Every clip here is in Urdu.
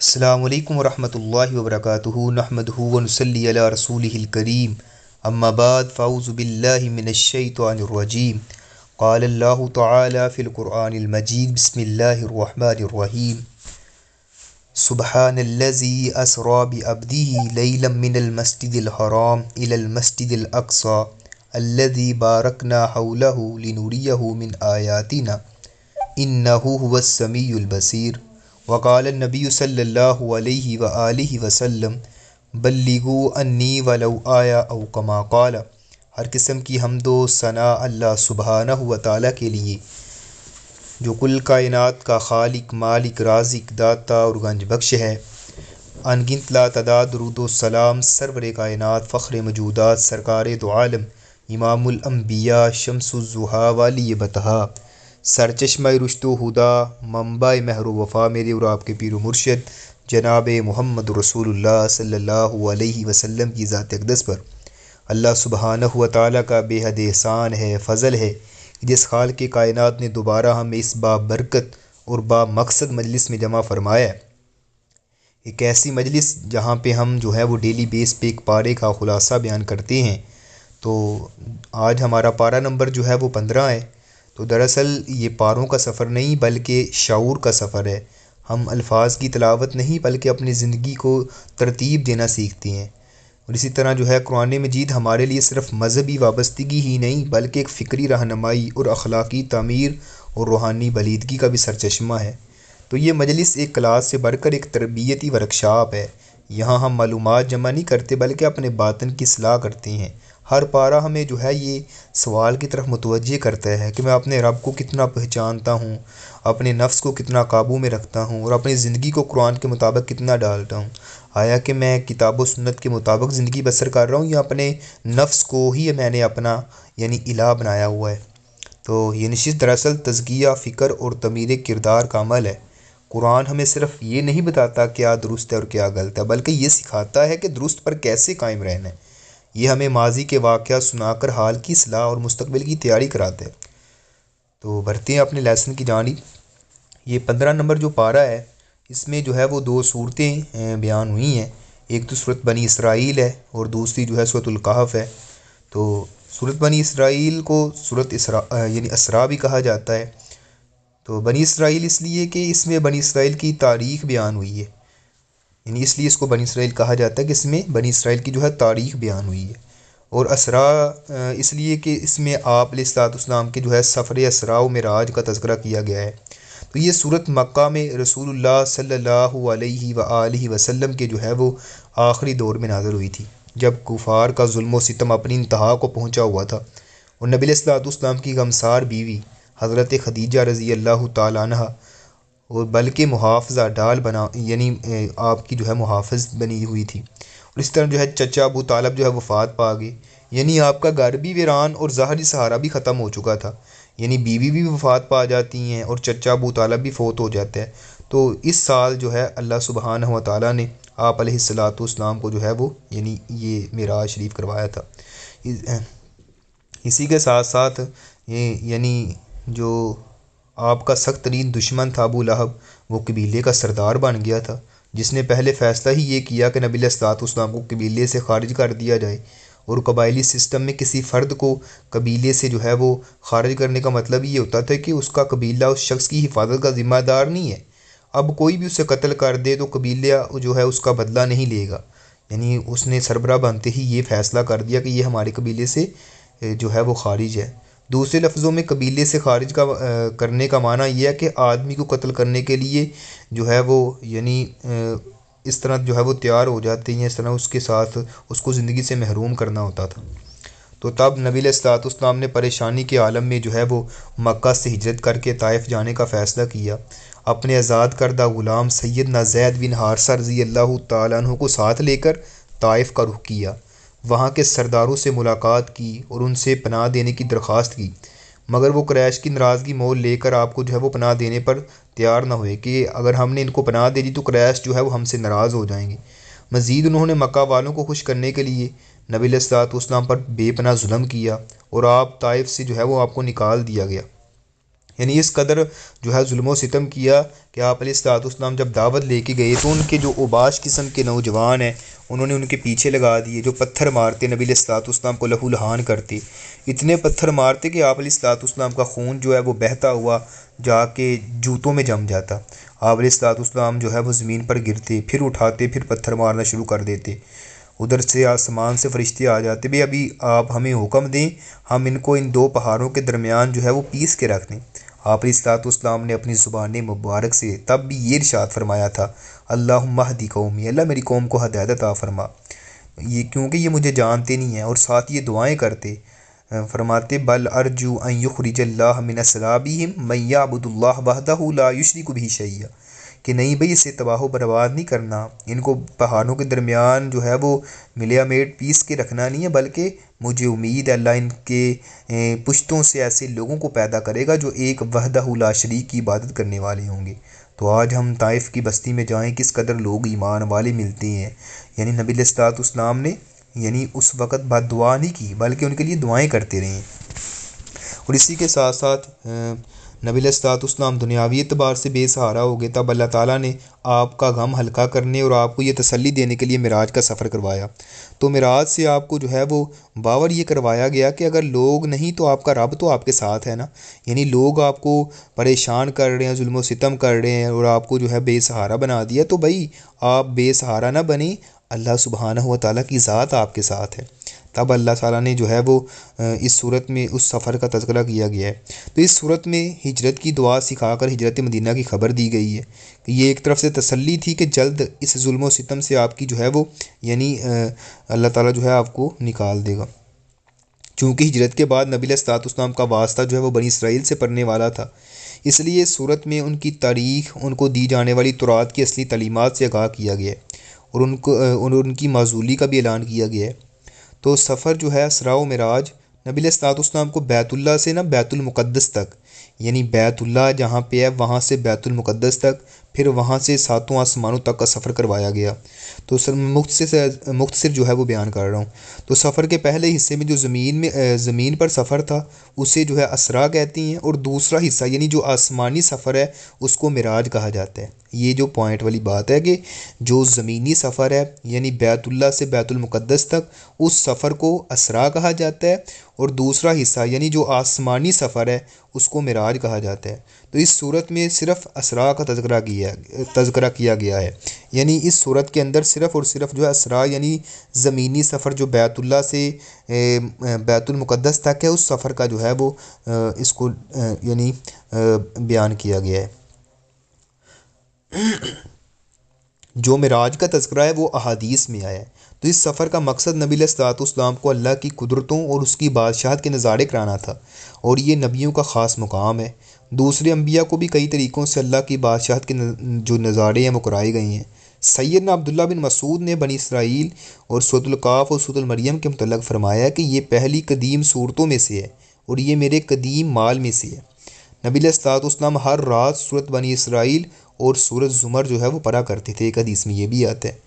السلام علیکم ورحمۃ اللہ وبرکاتہ نحمدہ ونصلی علی رسولہ الکریم اما بعد فاعوذ باللہ من الشیطان الرجیم قال اللہ تعالی فی القرآن المجید بسم اللہ الرحمن الرحیم سبحان الذی اسری بعبدہ لیلا من المسجد الحرام الی المسجد الاقصی الذی بارکنا حولہ لنریہ من آیاتنا انہ هو السمیع البصیر وقال النبی صلی اللہ علیہ وآلہ وسلم بلغوا انی ولو آیا او کما قال۔ ہر قسم کی حمد و ثنا اللہ سبحانہ و تعالیٰ کے لیے جو کل کائنات کا خالق، مالک، رازق، داتا اور گنج بخش ہے۔ انگنت لا تعداد درود و سلام سرور کائنات، فخر موجودات، سرکار دو عالم، امام الانبیاء، شمس الضحیٰ، والی بطحا، سرچشمہ رشد و ہدا، منبع مہر و وفا، میرے اور آپ کے پیر و مرشد جناب محمد رسول اللہ صلی اللہ علیہ وسلم کی ذات اقدس پر اللہ سبحانہ و تعالیٰ کا بے حد احسان ہے، فضل ہے کہ جس خالق کے کائنات نے دوبارہ ہمیں اس بابرکت اور بامقصد مجلس میں جمع فرمایا ہے۔ ایک ایسی مجلس جہاں پہ ہم جو ہے وہ ڈیلی بیس پہ ایک پارے کا خلاصہ بیان کرتے ہیں۔ تو آج ہمارا پارہ نمبر جو ہے وہ 15 ہے۔ تو دراصل یہ پاروں کا سفر نہیں بلکہ شعور کا سفر ہے۔ ہم الفاظ کی تلاوت نہیں بلکہ اپنی زندگی کو ترتیب دینا سیکھتے ہیں۔ اور اسی طرح جو ہے قرآن مجید ہمارے لیے صرف مذہبی وابستگی ہی نہیں بلکہ ایک فکری رہنمائی اور اخلاقی تعمیر اور روحانی بلیدگی کا بھی سرچشمہ ہے۔ تو یہ مجلس ایک کلاس سے بڑھ کر ایک تربیتی ورکشاپ ہے۔ یہاں ہم معلومات جمع نہیں کرتے بلکہ اپنے باطن کی اصلاح کرتے ہیں۔ ہر پارہ ہمیں جو ہے یہ سوال کی طرف متوجہ کرتا ہے کہ میں اپنے رب کو کتنا پہچانتا ہوں، اپنے نفس کو کتنا قابو میں رکھتا ہوں اور اپنی زندگی کو قرآن کے مطابق کتنا ڈالتا ہوں۔ آیا کہ میں کتاب و سنت کے مطابق زندگی بسر کر رہا ہوں یا اپنے نفس کو ہی میں نے اپنا الہ بنایا ہوا ہے۔ تو یہ نشست دراصل تزکیہ فکر اور تعمیر کردار کا عمل ہے۔ قرآن ہمیں صرف یہ نہیں بتاتا کیا درست ہے اور کیا غلط ہے بلکہ یہ سکھاتا ہے کہ درست پر کیسے قائم رہنا ہے۔ یہ ہمیں ماضی کے واقعات سنا کر حال کی اصلاح اور مستقبل کی تیاری کراتے ہیں۔ تو بڑھتے ہیں اپنے لیسن کی جانب۔ یہ 15 نمبر جو پارہ ہے اس میں جو ہے وہ 2 صورتیں بیان ہوئی ہیں۔ ایک تو صورت بنی اسرائیل ہے اور دوسری جو ہے صورت الکہف ہے۔ تو صورت بنی اسرائیل کو صورت اسراء بھی کہا جاتا ہے۔ تو بنی اسرائیل اس لیے کہ اس میں بنی اسرائیل کی تاریخ بیان ہوئی ہے، اس لیے اس کو بنی اسرائیل کہا جاتا ہے کہ اس میں بنی اسرائیل کی جو ہے تاریخ بیان ہوئی ہے۔ اور اسراء اس لیے کہ اس میں آپ علیہ الصلوۃ والسلام کے جو ہے سفر اسراء و معراج کا تذکرہ کیا گیا ہے۔ تو یہ صورت مکہ میں رسول اللہ صلی اللہ علیہ وآلہ وسلم کے جو ہے وہ آخری دور میں نازل ہوئی تھی، جب کفار کا ظلم و ستم اپنی انتہا کو پہنچا ہوا تھا اور نبی علیہ الصلوۃ والسلام کی غمسار بیوی حضرت خدیجہ رضی اللہ تعالیٰ عنہ اور بلکہ محافظہ ڈال بنا آپ کی جو ہے محافظ بنی ہوئی تھی۔ اور اس طرح جو ہے چچا ابو طالب جو ہے وفات پا گئے، آپ کا گھر بھی ویران اور ظاہری سہارا بھی ختم ہو چکا تھا، بیوی بھی وفات پا جاتی ہیں اور چچا ابو طالب بھی فوت ہو جاتے ہیں۔ تو اس سال جو ہے اللہ سبحانہ و تعالیٰ نے آپ علیہ الصلوۃ والسلام کو جو ہے وہ یہ معراج شریف کروایا تھا۔ اسی کے ساتھ ساتھ جو آپ کا سخت ترین دشمن تھا ابو لہب، وہ قبیلے کا سردار بن گیا تھا، جس نے پہلے فیصلہ ہی یہ کیا کہ نبی علیہ الصلوۃ والسلام کو قبیلے سے خارج کر دیا جائے۔ اور قبائلی سسٹم میں کسی فرد کو قبیلے سے جو ہے وہ خارج کرنے کا مطلب یہ ہوتا تھا کہ اس کا قبیلہ اس شخص کی حفاظت کا ذمہ دار نہیں ہے۔ اب کوئی بھی اسے قتل کر دے تو قبیلہ جو ہے اس کا بدلہ نہیں لے گا۔ اس نے سربراہ بنتے ہی یہ فیصلہ کر دیا کہ یہ ہمارے قبیلے سے جو ہے وہ خارج ہے۔ دوسرے لفظوں میں قبیلے سے خارج کرنے کا معنی یہ ہے کہ آدمی کو قتل کرنے کے لیے جو ہے وہ اس طرح جو ہے وہ تیار ہو جاتے ہیں، اس طرح اس کے ساتھ اس کو زندگی سے محروم کرنا ہوتا تھا۔ تو تب نبی علیہ الصلوۃ والسلام نے پریشانی کے عالم میں جو ہے وہ مکہ سے ہجرت کر کے طائف جانے کا فیصلہ کیا۔ اپنے آزاد کردہ غلام سیدنا زید بن حارثہ رضی اللہ تعالیٰ عنہ کو ساتھ لے کر طائف کا رخ کیا، وہاں کے سرداروں سے ملاقات کی اور ان سے پناہ دینے کی درخواست کی، مگر وہ قریش کی ناراضگی مول لے کر آپ کو جو ہے وہ پناہ دینے پر تیار نہ ہوئے کہ اگر ہم نے ان کو پناہ دے دی تو قریش جو ہے وہ ہم سے ناراض ہو جائیں گے۔ مزید انہوں نے مکہ والوں کو خوش کرنے کے لیے نبی علیہ الصلوۃ والسلام پر بے پناہ ظلم کیا اور آپ طائف سے جو ہے وہ آپ کو نکال دیا گیا۔ یعنی اس قدر جو ہے ظلم و ستم کیا کہ آپ علیہ الصلوۃ والسلام جب دعوت لے کے گئے تو ان کے جو اوباش قسم کے نوجوان ہیں انہوں نے ان کے پیچھے لگا دیے، جو پتھر مارتے، نبی علیہ الصلوۃ والسلام کو لہو لہان کرتے، اتنے پتھر مارتے کہ آپ علیہ الصلوۃ والسلام کا خون جو ہے وہ بہتا ہوا جا کے جوتوں میں جم جاتا۔ آپ علیہ الصلوۃ والسلام جو ہے وہ زمین پر گرتے، پھر اٹھاتے، پھر پتھر مارنا شروع کر دیتے، ادھر سے آسمان سے فرشتے آ جاتے، بھئی ابھی آپ ہمیں حکم دیں، ہم ان کو ان دو پہاڑوں کے درمیان جو ہے وہ پیس کے رکھ دیں۔ آپ علیہ الصلوۃ والسلام نے اپنی زبان مبارک سے تب بھی یہ ارشاد فرمایا تھا، اللہم اہدی قومی، اللہ میری قوم کو ہدایت عطا فرما، یہ کیونکہ یہ مجھے جانتے نہیں ہیں، اور ساتھ یہ دعائیں کرتے، فرماتے بل ارجو ان یخرج اللہ من اصلابہم من یعبد اللہ وحدہ لا یشرک بہ شیئا، کہ نہیں بھئی اسے تباہ و برباد نہیں کرنا، ان کو پہاڑوں کے درمیان جو ہے وہ ملیا میٹ پیس کے رکھنا نہیں ہے، بلکہ مجھے امید ہے اللہ ان کے پشتوں سے ایسے لوگوں کو پیدا کرے گا جو ایک وحدہ لا شریک کی عبادت کرنے والے ہوں گے۔ تو آج ہم طائف کی بستی میں جائیں، کس قدر لوگ ایمان والے ملتے ہیں، یعنی نبی علیہ الصلوۃ والسلام نے یعنی اس وقت بد دعا نہیں کی بلکہ ان کے لیے دعائیں کرتے رہے۔ اور اسی کے ساتھ ساتھ نبی علیہ الصلوۃ والسلام دنیاوی اعتبار سے بے سہارا ہو گئے، تب اللہ تعالیٰ نے آپ کا غم ہلکا کرنے اور آپ کو یہ تسلی دینے کے لیے معراج کا سفر کروایا۔ تو معراج سے آپ کو جو ہے وہ باور یہ کروایا گیا کہ اگر لوگ نہیں تو آپ کا رب تو آپ کے ساتھ ہے نا، یعنی لوگ آپ کو پریشان کر رہے ہیں، ظلم و ستم کر رہے ہیں اور آپ کو جو ہے بے سہارا بنا دیا، تو بھائی آپ بے سہارا نہ بنیں، اللہ سبحانہ و تعالیٰ کی ذات آپ کے ساتھ ہے۔ تب اللہ تعالیٰ نے جو ہے وہ اس صورت میں اس سفر کا تذکرہ کیا گیا ہے۔ تو اس صورت میں ہجرت کی دعا سکھا کر ہجرت مدینہ کی خبر دی گئی ہے کہ یہ ایک طرف سے تسلی تھی کہ جلد اس ظلم و ستم سے آپ کی جو ہے وہ یعنی اللہ تعالیٰ جو ہے آپ کو نکال دے گا، چونکہ ہجرت کے بعد نبی علیہ الصلوۃ والسلام کا واسطہ جو ہے وہ بنی اسرائیل سے پڑنے والا تھا، اس لیے اس صورت میں ان کی تاریخ، ان کو دی جانے والی تورات کی اصلی تعلیمات سے آگاہ کیا گیا ہے اور ان کی معزولی کا بھی اعلان کیا گیا ہے۔ تو سفر جو ہے اسراء و معراج نبی علیہ الصلوۃ والسلام کو بیت اللہ سے بیت المقدس تک، یعنی بیت اللہ جہاں پہ ہے وہاں سے بیت المقدس تک، پھر وہاں سے ساتوں آسمانوں تک کا سفر کروایا گیا۔ تو مختصر جو ہے وہ بیان کر رہا ہوں۔ تو سفر کے پہلے حصے میں جو زمین پر سفر تھا اسے جو ہے اسراء کہتی ہیں، اور دوسرا حصہ یعنی جو آسمانی سفر ہے اس کو معراج کہا جاتا ہے۔ یہ جو پوائنٹ والی بات ہے کہ جو زمینی سفر ہے یعنی بیت اللہ سے بیت المقدس تک، اس سفر کو اسراء کہا جاتا ہے، اور دوسرا حصہ یعنی جو آسمانی سفر ہے اس کو معراج کہا جاتا ہے۔ تو اس صورت میں صرف اسراء کا تذکرہ کیا گیا ہے، یعنی اس صورت کے اندر صرف اور صرف جو ہے اسراء یعنی زمینی سفر جو بیت اللہ سے بیت المقدس تک ہے اس سفر کا جو ہے وہ اس کو یعنی بیان کیا گیا ہے۔ جو معراج کا تذکرہ ہے وہ احادیث میں آیا ہے۔ تو اس سفر کا مقصد نبی علیہ الصلوۃ والسلام کو اللہ کی قدرتوں اور اس کی بادشاہت کے نظارے کرانا تھا، اور یہ نبیوں کا خاص مقام ہے۔ دوسرے انبیاء کو بھی کئی طریقوں سے اللہ کی بادشاہت کے جو نظارے ہیں وہ کرائے گئے ہیں۔ سیدنا عبداللہ بن مسعود نے بنی اسرائیل اور سورۃ القاف اور سورۃ المریم کے متعلق فرمایا کہ یہ پہلی قدیم صورتوں میں سے ہے اور یہ میرے قدیم مال میں سے ہے۔ نبی علیہ الصلوۃ والسلام ہر رات سورۃ بنی اسرائیل اور سورۃ زمر جو ہے وہ پڑھا کرتے تھے۔ ایک حدیث میں یہ بھی آتا ہے،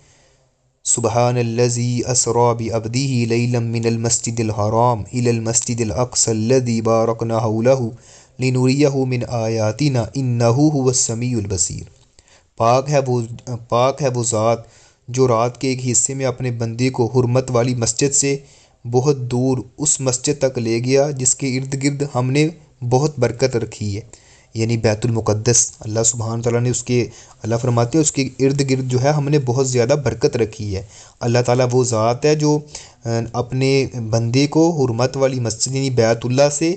سبحان الذی اسری بعبدہ لیلا من المسجد الحرام الی المسجد الاقصی الذی بارکنا حولہ لنریہ من آیاتنا انہ هو السمیع البصیر۔ پاک ہے وہ ذات جو رات کے ایک حصے میں اپنے بندے کو حرمت والی مسجد سے بہت دور اس مسجد تک لے گیا جس کے ارد گرد ہم نے بہت برکت رکھی ہے، یعنی بیت المقدس۔ اللہ سبحانہ تعالیٰ نے اللہ فرماتے ہیں اس کے ارد گرد جو ہے ہم نے بہت زیادہ برکت رکھی ہے۔ اللہ تعالیٰ وہ ذات ہے جو اپنے بندے کو حرمت والی مسجد یعنی بیت اللہ سے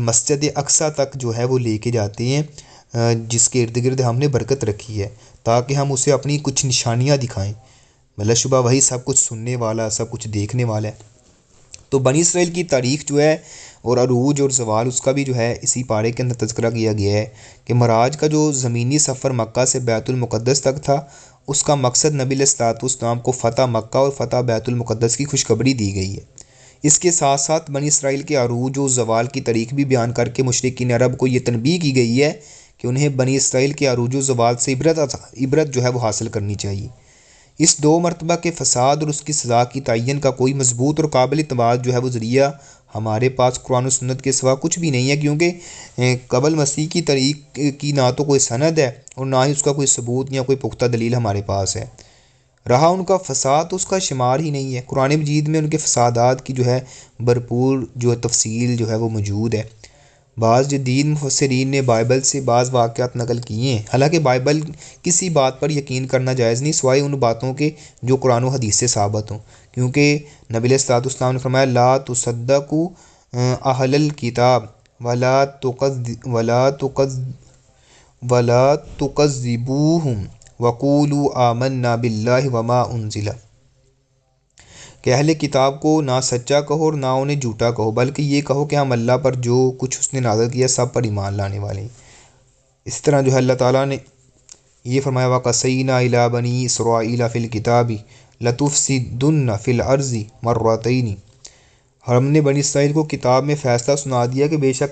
مسجد اقصیٰ تک جو ہے وہ لے کے جاتے ہیں، جس کے ارد گرد ہم نے برکت رکھی ہے، تاکہ ہم اسے اپنی کچھ نشانیاں دکھائیں۔ بلا شبہ وہی سب کچھ سننے والا، سب کچھ دیکھنے والا ہے۔ تو بنی اسرائیل کی تاریخ جو ہے اور عروج اور زوال اس کا بھی جو ہے اسی پارے کے اندر تذکرہ کیا گیا ہے کہ معراج کا جو زمینی سفر مکہ سے بیت المقدس تک تھا اس کا مقصد نبی علیہ الصلوۃ والسلام کو فتح مکہ اور فتح بیت المقدس کی خوشخبری دی گئی ہے۔ اس کے ساتھ ساتھ بنی اسرائیل کے عروج و زوال کی تاریخ بھی بیان کر کے مشرکین عرب کو یہ تنبیہ کی گئی ہے کہ انہیں بنی اسرائیل کے عروج و زوال سے عبرت جو ہے وہ حاصل کرنی چاہیے۔ اس 2 مرتبہ کے فساد اور اس کی سزا کی تعین کا کوئی مضبوط اور قابل اعتماد جو ہے وہ ذریعہ ہمارے پاس قرآن و سنت کے سوا کچھ بھی نہیں ہے، کیونکہ قبل مسیح کی طریق کی نہ تو کوئی سند ہے اور نہ ہی اس کا کوئی ثبوت یا کوئی پختہ دلیل ہمارے پاس ہے۔ رہا ان کا فساد تو اس کا شمار ہی نہیں ہے، قرآن مجید میں ان کے فسادات کی جو ہے بھرپور جو تفصیل جو ہے وہ موجود ہے۔ بعض جدید مفسرین نے بائبل سے بعض واقعات نقل کیے ہیں، حالانکہ بائبل کسی بات پر یقین کرنا جائز نہیں سوائے ان باتوں کے جو قرآن و حدیث سے ثابت ہوں، کیونکہ نبی علیہ الصلوۃ والسلام نے فرمایا لا تصدقوا اہل الکتاب ولا تکذبوہم وقولوا آمنا باللہ وما انزل، کہ اہل کتاب کو نہ سچا کہو اور نہ انہیں جھوٹا کہو، بلکہ یہ کہو کہ ہم اللہ پر جو کچھ اس نے نازل کیا سب پر ایمان لانے والے ہیں۔ اس طرح جو ہے اللہ تعالیٰ نے یہ فرمایا وَقَصَّيْنَا إِلَىٰ بَنِي إِسْرَائِيلَ فِي الْكِتَابِ لَتُفْسِدُنَّ فِي الْأَرْضِ مَرَّتَيْنِ، ہم نے بنی اسرائیل کو کتاب میں فیصلہ سنا دیا کہ بے شک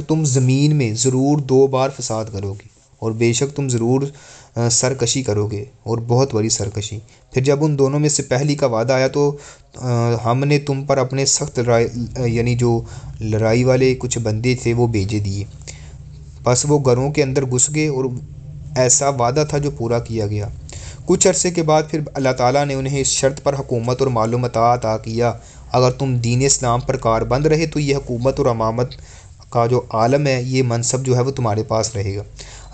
تم زمین میں ضرور 2 بار فساد کرو گے، اور بے شک تم ضرور سرکشی کرو گے، اور بہت بڑی سرکشی۔ پھر جب ان دونوں میں سے پہلی کا وعدہ آیا تو ہم نے تم پر اپنے سخت یعنی جو لڑائی والے کچھ بندے تھے وہ بھیجے دیے، بس وہ گھروں کے اندر گھس گئے، اور ایسا وعدہ تھا جو پورا کیا گیا۔ کچھ عرصے کے بعد پھر اللہ تعالیٰ نے انہیں اس شرط پر حکومت اور مال و متاع عطا کیا، اگر تم دین اسلام پر کاربند رہے تو یہ حکومت اور امامت کا جو عالم ہے، یہ منصب جو ہے وہ تمہارے پاس رہے گا۔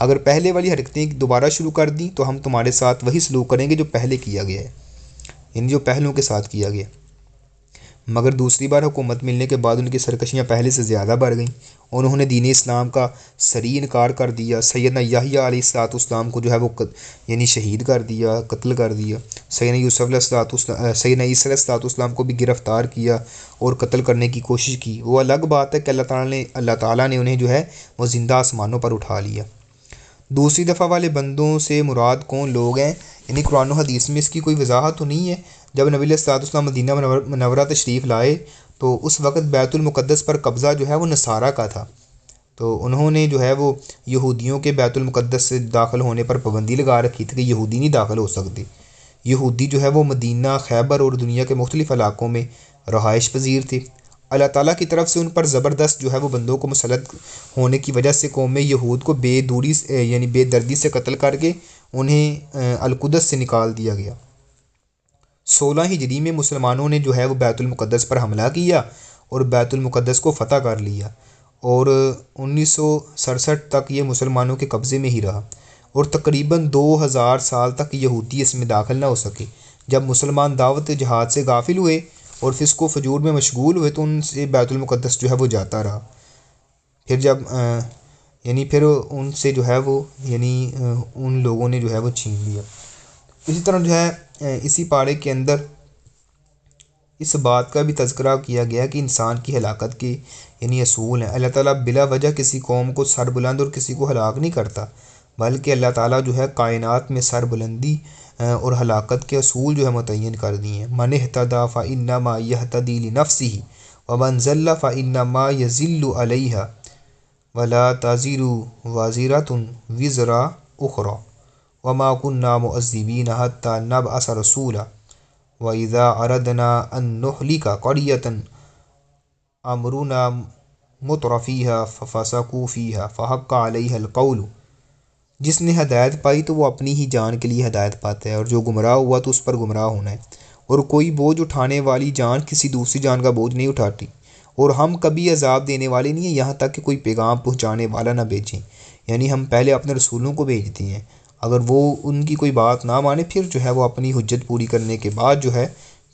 اگر پہلے والی حرکتیں دوبارہ شروع کر دیں تو ہم تمہارے ساتھ وہی سلوک کریں گے جو پہلے کیا گیا ہے، یعنی جو پہلوں کے ساتھ کیا گیا۔ مگر دوسری بار حکومت ملنے کے بعد ان کی سرکشیاں پہلے سے زیادہ بڑھ گئیں، انہوں نے دین اسلام کا صریح انکار کر دیا۔ سیدنا یحییٰ علیہ السلام کو جو ہے وہ یعنی شہید کر دیا، قتل کر دیا۔ سیدنا عیسیٰ علیہ السلام کو بھی گرفتار کیا اور قتل کرنے کی کوشش کی۔ وہ الگ بات ہے کہ اللہ تعالیٰ نے انہیں جو ہے وہ زندہ آسمانوں پر اٹھا لیا۔ دوسری دفعہ والے بندوں سے مراد کون لوگ ہیں؟ یعنی قرآن و حدیث میں اس کی کوئی وضاحت تو نہیں ہے۔ جب نبی علیہ الصلوۃ والسلام مدینہ منورہ تشریف لائے تو اس وقت بیت المقدس پر قبضہ جو ہے وہ نصارہ کا تھا، تو انہوں نے جو ہے وہ یہودیوں کے بیت المقدس سے داخل ہونے پر پابندی لگا رکھی تھی کہ یہودی نہیں داخل ہو سکتے۔ یہودی جو ہے وہ مدینہ، خیبر اور دنیا کے مختلف علاقوں میں رہائش پذیر تھے۔ اللہ تعالیٰ کی طرف سے ان پر زبردست جو ہے وہ بندوں کو مسلط ہونے کی وجہ سے قوم یہود کو بے دردی سے قتل کر کے انہیں القدس سے نکال دیا گیا۔ 16 ہجری میں مسلمانوں نے جو ہے وہ بیت المقدس پر حملہ کیا اور بیت المقدس کو فتح کر لیا، اور 1967 تک یہ مسلمانوں کے قبضے میں ہی رہا، اور تقریباً 2000 سال تک یہودی اس میں داخل نہ ہو سکے۔ جب مسلمان دعوت جہاد سے غافل ہوئے اور فسق و فجور میں مشغول ہوئے تو ان سے بیت المقدس جو ہے وہ جاتا رہا، پھر ان سے جو ہے وہ ان لوگوں نے جو ہے وہ چھین لیا۔ اسی طرح جو ہے اسی پارے کے اندر اس بات کا بھی تذکرہ کیا گیا کہ انسان کی ہلاکت کے اصول ہیں۔ اللہ تعالیٰ بلا وجہ کسی قوم کو سر بلند اور کسی کو ہلاک نہیں کرتا، بلکہ اللہ تعالیٰ جو ہے کائنات میں سر بلندی اور ہلاکت کے اصول جو ہے متعین کر دیے ہیں۔ من اہتدی فانما یہتدی لنفسہ ومن ضل فانما یضل علیہا ولا تزر وازرۃ وزر اخری وما كنا معذبین حتی نبعث رسولا وَإِذَا أَرَدْنَا أَن نُّهْلِكَ قَرْيَةً أَمْرُنَا مُتْرَفِيهَا فَفَسَقُوا فِيهَا فَحَقَّ عَلَيْهَا الْقَوْلُ، جس نے ہدایت پائی تو وہ اپنی ہی جان کے لیے ہدایت پاتا ہے، اور جو گمراہ ہوا تو اس پر گمراہ ہونا ہے، اور کوئی بوجھ اٹھانے والی جان کسی دوسری جان کا بوجھ نہیں اٹھاتی، اور ہم کبھی عذاب دینے والے نہیں ہیں یہاں تک کہ کوئی پیغام پہنچانے والا نہ بھیجیں، یعنی ہم پہلے اپنے رسولوں کو بھیجتے ہیں، اگر وہ ان کی کوئی بات نہ مانے پھر جو ہے وہ اپنی حجت پوری کرنے کے بعد جو ہے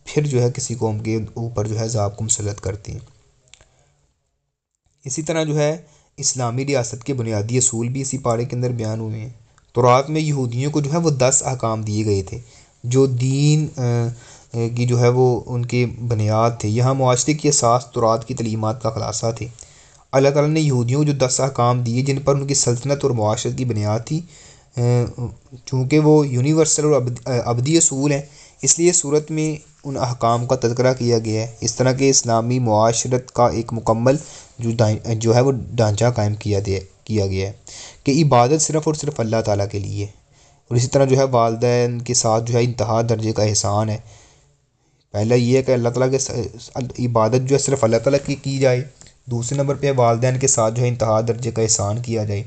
پھر جو ہے کسی قوم کے اوپر جو ہے عذاب کو مسلط کرتی ہیں۔ اسی طرح جو ہے اسلامی ریاست کے بنیادی اصول بھی اسی پارے کے اندر بیان ہوئے ہیں۔ تورات میں یہودیوں کو جو ہے وہ 10 احکام دیے گئے تھے جو دین کی جو ہے وہ ان کے بنیاد تھے۔ یہاں معاشرے کی اساس تورات کی تعلیمات کا خلاصہ تھے۔ اللہ تعالیٰ نے یہودیوں کو جو 10 احکام دیے جن پر ان کی سلطنت اور معاشرت کی بنیاد تھی، چونکہ وہ یونیورسل اور ابدی اصول ہیں، اس لیے صورت میں ان احکام کا تذکرہ کیا گیا ہے، اس طرح کہ اسلامی معاشرت کا ایک مکمل جو ہے وہ ڈھانچہ قائم کیا گیا ہے کہ عبادت صرف اور صرف اللہ تعالیٰ کے لیے، اور اسی طرح جو ہے والدین کے ساتھ جو ہے انتہا درجے کا احسان ہے، پہلا یہ ہے کہ اللہ تعالیٰ کے عبادت جو ہے صرف اللہ تعالیٰ کی جائے، دوسرے نمبر پہ والدین کے ساتھ جو ہے انتہا درجے کا احسان کیا جائے۔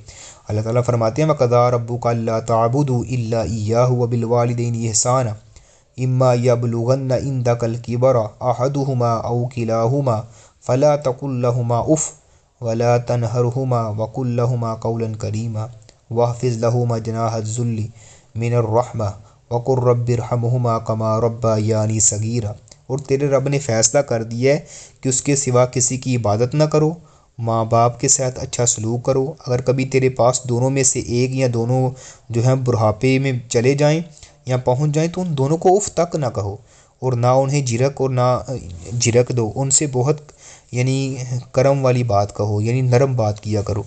اللہ تعالیٰ فرماتے ہیں وَقَضَىٰ رَبُّكَ أَلَّا تَعْبُدُوا إِلَّا إِيَّاهُ وَبِالْوَالِدَيْنِ إِحْسَانًا إِمَّا يَبْلُغَنَّ عِندَكَ الْكِبَرَ أَحَدُهُمَا أَوْ كِلَاهُمَا فَلَا تَقُل لَّهُمَا أُفٍّ وَلَا تَنْهَرْهُمَا وَقُل لَّهُمَا قَوْلًا كَرِيمًا وَاخْفِضْ لَهُمَا جَنَاحَ الذُّلِّ مِنَ الرَّحْمَةِ وَقُل رَّبِّ ارْحَمْهُمَا كَمَا رَبَّيَانِي صَغِيرًا۔ اور تیرے رب نے فیصلہ کر دیا ہے کہ اس کے سوا کسی کی عبادت نہ کرو، ماں باپ کے ساتھ اچھا سلوک کرو، اگر کبھی تیرے پاس دونوں میں سے ایک یا دونوں جو ہیں بڑھاپے میں چلے جائیں یا پہنچ جائیں تو ان دونوں کو اف تک نہ کہو، اور نہ انہیں جھرک اور نہ جھرک دو، ان سے بہت یعنی کرم والی بات کہو، یعنی نرم بات کیا کرو،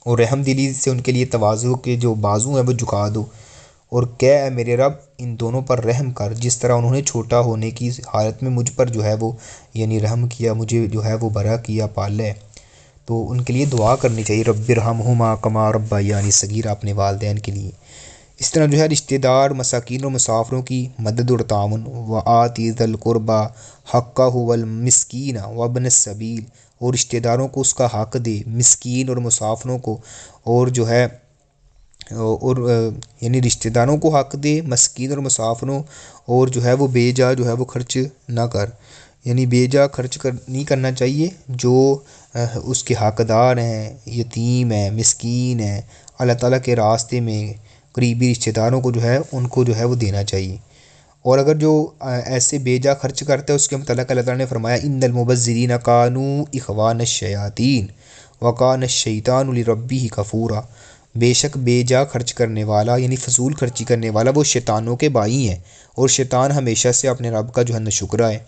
اور رحم دلی سے ان کے لیے تواضع کے جو بازو ہیں وہ جھکا دو، اور کہ اے میرے رب ان دونوں پر رحم کر جس طرح انہوں نے چھوٹا ہونے کی حالت میں مجھ پر جو ہے وہ یعنی رحم کیا، مجھے جو ہے وہ بڑا کیا، پالا ہے۔ تو ان کے لیے دعا کرنی چاہیے رب ارحمہما کما ربیانی صغیرا، اپنے والدین کے لیے۔ اس طرح جو ہے رشتہ دار، مساکین اور مسافروں کی مدد اور تعاون، وآتی ذی القربی حقہ والمسکین وابن السبیل، اور رشتہ داروں کو اس کا حق دے، مسکین اور مسافروں کو، اور جو ہے اور یعنی رشتہ داروں کو حق دے، مسکین اور مسافروں، اور جو ہے وہ بے جا جو ہے وہ خرچ نہ کر، یعنی بے جا خرچ نہیں کرنا چاہیے، جو اس کے حقدار ہیں، یتیم ہیں، مسکین ہیں، اللہ تعالیٰ کے راستے میں قریبی رشتہ داروں کو جو ہے ان کو جو ہے وہ دینا چاہیے۔ اور اگر جو ایسے بے جا خرچ کرتا ہے اس کے متعلق اللہ تعالیٰ نے فرمایا ان المبذرین کانوا اخوان الشیاطین وکان الشیطان لربہ کفورا، بے شک بے جا خرچ کرنے والا یعنی فضول خرچی کرنے والا وہ شیطانوں کے بھائی ہیں، اور شیطان ہمیشہ سے اپنے رب کا جو ہے ناشکرا ہے۔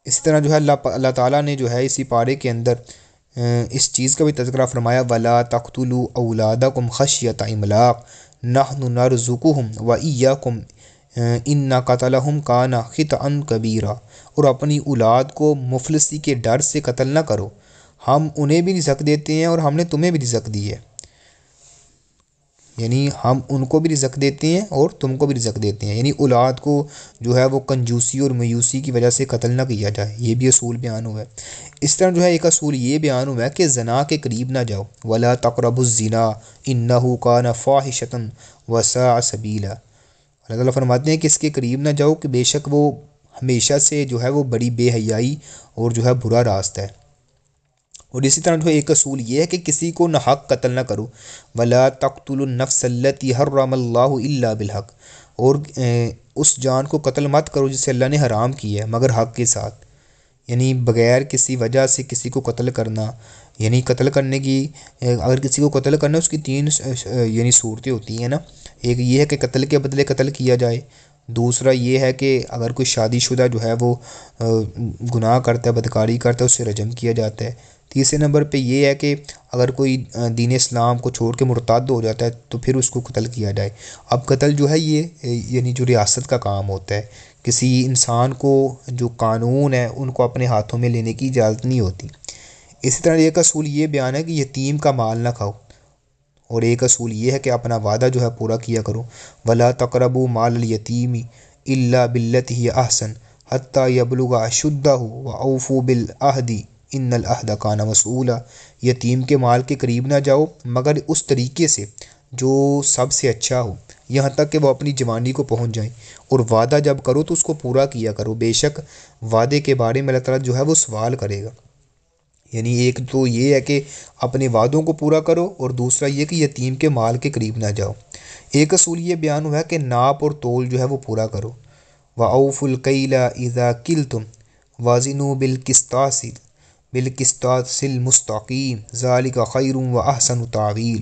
اس طرح جو ہے اللہ تعالیٰ نے جو ہے اسی پارے کے اندر اس چیز کا بھی تذکرہ فرمایا وَلَا تَقْتُلُوا أَوْلَادَكُمْ خَشْيَةَ إِمْلَاقٍ نَحْنُ نَرْزُقُهُمْ وَإِيَّاكُمْ إِنَّ قَتْلَهُمْ كَانَ خِطْئًا كَبِيرًا، اور اپنی اولاد کو مفلسی کے ڈر سے قتل نہ کرو، ہم انہیں بھی رزق دیتے ہیں اور ہم نے تمہیں بھی رزق دی ہے، یعنی ہم ان کو بھی رزق دیتے ہیں اور تم کو بھی رزق دیتے ہیں، یعنی اولاد کو جو ہے وہ کنجوسی اور میوسی کی وجہ سے قتل نہ کیا جائے، یہ بھی اصول بیان ہوا ہے۔ اس طرح جو ہے ایک اصول یہ بیان ہوا ہے کہ زنا کے قریب نہ جاؤ، وَلَا تَقْرَبُوا الزِّنَا إِنَّهُ كَانَ فَاحِشَةً وَسَاءَ سَبِيلًا، اللہ تعالیٰ فرماتے ہیں کہ اس کے قریب نہ جاؤ کہ بے شک وہ ہمیشہ سے جو ہے وہ بڑی بے حیائی اور جو ہے برا راستہ ہے۔ اور اسی طرح جو ہے ایک اصول یہ ہے کہ کسی کو ناحق قتل نہ کرو، وَلَا تَقْتُلُوا النَّفْسَ الَّتِي حَرَّمَ اللَّهُ إِلَّا بِالْحَقِّ، اور اس جان کو قتل مت کرو جسے اللہ نے حرام کی ہے مگر حق کے ساتھ، یعنی بغیر کسی وجہ سے کسی کو قتل کرنا، یعنی قتل کرنے کی اگر کسی کو قتل کرنا اس کی تین یعنی صورتیں ہوتی ہیں نا، ایک یہ ہے کہ قتل کے بدلے قتل کیا جائے، دوسرا یہ ہے کہ اگر کوئی شادی شدہ جو ہے وہ گناہ کرتا ہے، بدکاری کرتا ہے، اس سے رجم کیا جاتا ہے، تیسرے نمبر پہ یہ ہے کہ اگر کوئی دین اسلام کو چھوڑ کے مرتد ہو جاتا ہے تو پھر اس کو قتل کیا جائے۔ اب قتل جو ہے یہ یعنی جو ریاست کا کام ہوتا ہے، کسی انسان کو جو قانون ہے ان کو اپنے ہاتھوں میں لینے کی اجازت نہیں ہوتی۔ اسی طرح ایک اصول یہ بیان ہے کہ یتیم کا مال نہ کھاؤ، اور ایک اصول یہ ہے کہ اپنا وعدہ جو ہے پورا کیا کرو، وَلَا تَقْرَبُوا مَالَ الْيَتِيمِ إِلَّا بِالَّتِي هِيَ أَحْسَنُ حَتَّى يَبْلُغَ أَشُدَّهُ وَأَوْفُوا بِالْعَهْدِ ان العہد کان مسئولا، یتیم کے مال کے قریب نہ جاؤ مگر اس طریقے سے جو سب سے اچھا ہو، یہاں تک کہ وہ اپنی جوانی کو پہنچ جائیں، اور وعدہ جب کرو تو اس کو پورا کیا کرو، بے شک وعدے کے بارے میں اللہ تعالیٰ جو ہے وہ سوال کرے گا۔ یعنی ایک تو یہ ہے کہ اپنے وعدوں کو پورا کرو، اور دوسرا یہ کہ یتیم کے مال کے قریب نہ جاؤ۔ ایک اصول یہ بیان ہوا ہے کہ ناپ اور تول جو ہے وہ پورا کرو، وَأَوْفُوا الْكَيْلَ إِذَا كِلْتُمْ وَازِنُوا بالقسطاس المستقیم ذالک خیر و احسن تاویل،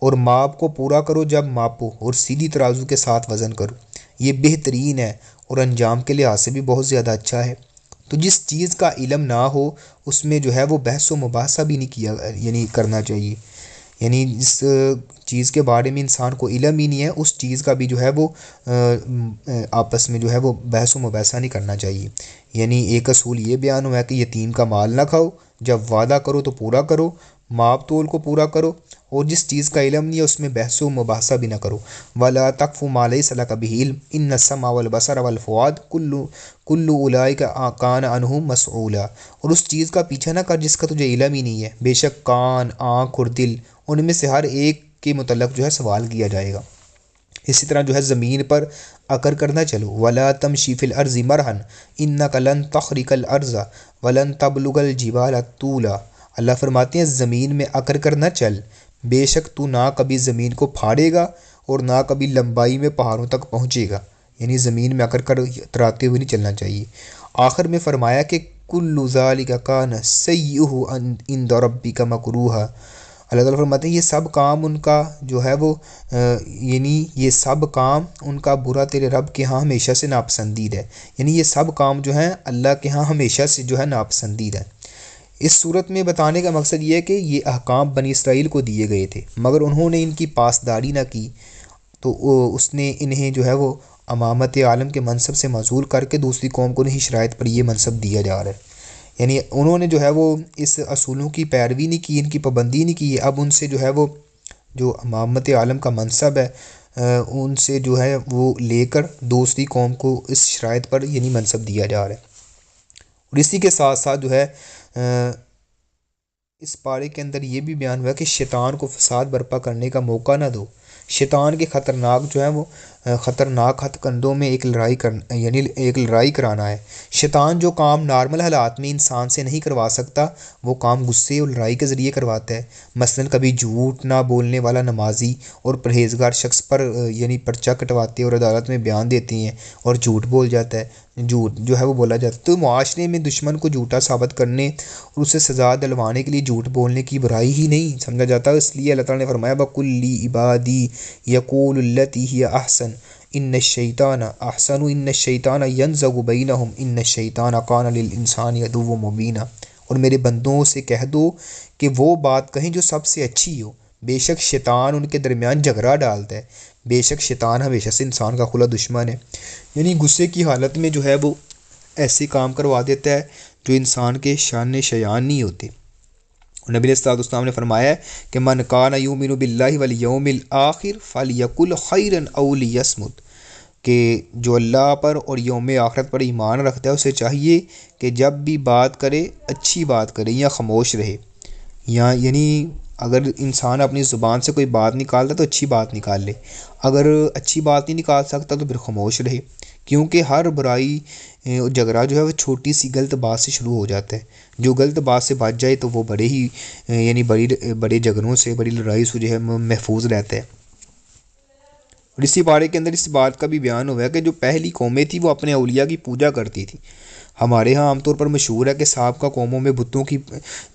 اور ماپ کو پورا کرو جب ماپو، اور سیدھی ترازو کے ساتھ وزن کرو، یہ بہترین ہے اور انجام کے لحاظ سے بھی بہت زیادہ اچھا ہے۔ تو جس چیز کا علم نہ ہو اس میں جو ہے وہ بحث و مباحثہ بھی نہیں کیا یعنی کرنا چاہیے، یعنی جس چیز کے بارے میں انسان کو علم ہی نہیں ہے اس چیز کا بھی جو ہے وہ آپس میں جو ہے وہ بحث و مباحثہ نہیں کرنا چاہیے۔ یعنی ایک اصول یہ بیان ہوا ہے کہ یتیم کا مال نہ کھاؤ، جب وعدہ کرو تو پورا کرو، ماپ تول کو پورا کرو، اور جس چیز کا علم نہیں ہے اس میں بحث و مباحثہ بھی نہ کرو۔ ولا تقف ما ليس لك به علم ان السمع والبصر والفؤاد کل اولئک کان عنہ مسؤولا۔ اور اس چیز کا پیچھا نہ کر جس کا تجھے علم ہی نہیں ہے، بے شک کان، آنکھ اور دل، ان میں سے ہر ایک کے متعلق جو ہے سوال کیا جائے گا۔ اسی طرح جو ہے زمین پر اکر کرنا چلو، ولا تمشی فی الارض مرحا انک لن تخرق الارض ولن تبلغ الجبال طولا۔ اللہ فرماتے ہیں زمین میں اکر کرنا چل، بے شک تو نہ کبھی زمین کو پھاڑے گا اور نہ کبھی لمبائی میں پہاڑوں تک پہنچے گا، یعنی زمین میں اکر کر اتراتے ہوئے نہیں چلنا چاہیے۔ آخر میں فرمایا کہ کل ذالک کان سیئہ عند ربک مکروہا۔ اللہ تعالیٰ فرماتے ہیں یہ سب کام ان کا جو ہے وہ یعنی یہ سب کام ان کا برا تیرے رب کے ہاں ہمیشہ سے ناپسندید ہے، یعنی یہ سب کام جو ہیں اللہ کے ہاں ہمیشہ سے جو ہے ناپسندید ہے۔ اس صورت میں بتانے کا مقصد یہ ہے کہ یہ احکام بنی اسرائیل کو دیے گئے تھے، مگر انہوں نے ان کی پاسداری نہ کی، تو اس نے انہیں جو ہے وہ امامت عالم کے منصب سے معزول کر کے دوسری قوم کو نہیں شرائط پر یہ منصب دیا جا رہا ہے۔ یعنی انہوں نے جو ہے وہ اس اصولوں کی پیروی نہیں کی، ان کی پابندی نہیں کی، اب ان سے جو ہے وہ جو امامت عالم کا منصب ہے ان سے جو ہے وہ لے کر دوسری قوم کو اس شرائط پر یعنی منصب دیا جا رہا ہے۔ اور اسی کے ساتھ ساتھ جو ہے اس پارے کے اندر یہ بھی بیان ہوا کہ شیطان کو فساد برپا کرنے کا موقع نہ دو۔ شیطان کے خطرناک جو ہے وہ خطرناک ہتھ کندوں میں ایک لڑائی کرانا ہے۔ شیطان جو کام نارمل حالات میں انسان سے نہیں کروا سکتا وہ کام غصے اور لڑائی کے ذریعے کرواتا ہے۔ مثلا کبھی جھوٹ نہ بولنے والا نمازی اور پرہیزگار شخص پر یعنی پرچہ کٹواتے اور عدالت میں بیان دیتے ہیں اور جھوٹ بول جاتا ہے، جھوٹ جو ہے وہ بولا جاتا ہے، تو معاشرے میں دشمن کو جھوٹا ثابت کرنے اور اسے سزا دلوانے کے لیے جھوٹ بولنے کی برائی ہی نہیں سمجھا جاتا۔ اس لیے اللہ تعالیٰ نے فرمایا بَقُلْ عِبَادِي يَقُولُ الَّتِي هِيَ أَحْسَنُ إِنَّ الشَّيْطَانَ أَحْسَنُ إِنَّ الشَّيْطَانَ يَنزَغُ بَيْنَهُمْ إِنَّ الشَّيْطَانَ كَانَ لِلْإِنسَانِ عَدُوًّا مُبِينًا۔ اور میرے بندوں سے کہہ دو کہ وہ بات کہیں جو سب سے اچھی ہو، بے شک شیطان ان کے درمیان جھگڑا ڈالتا ہے، بے شک شیطان ہمیشہ سے انسان کا کھلا دشمن ہے۔ یعنی غصے کی حالت میں جو ہے وہ ایسے کام کروا دیتا ہے جو انسان کے شان شیان نہیں ہوتے۔ نبی علیہ السلام نے فرمایا ہے کہ من کان یؤمن باللہ والیوم الآخر فلیقل خیرا او لیصمت، کہ جو اللہ پر اور یوم آخرت پر ایمان رکھتا ہے اسے چاہیے کہ جب بھی بات کرے اچھی بات کرے یا خاموش رہے، یا یعنی اگر انسان اپنی زبان سے کوئی بات نکالتا تو اچھی بات نکال لے، اگر اچھی بات نہیں نکال سکتا تو پھر خاموش رہے، کیونکہ ہر برائی جھگڑا جو ہے وہ چھوٹی سی غلط بات سے شروع ہو جاتا ہے۔ جو غلط بات سے بچ جائے تو وہ بڑے ہی یعنی بڑے جھگڑوں سے بڑی لڑائی سے جو ہے محفوظ رہتا ہے۔ اور اسی بارے کے اندر اس بات کا بھی بیان ہوا ہے کہ جو پہلی قومیں تھیں وہ اپنے اولیاء کی پوجا کرتی تھیں۔ ہمارے ہاں عام طور پر مشہور ہے کہ سابقہ قوموں میں بتوں کی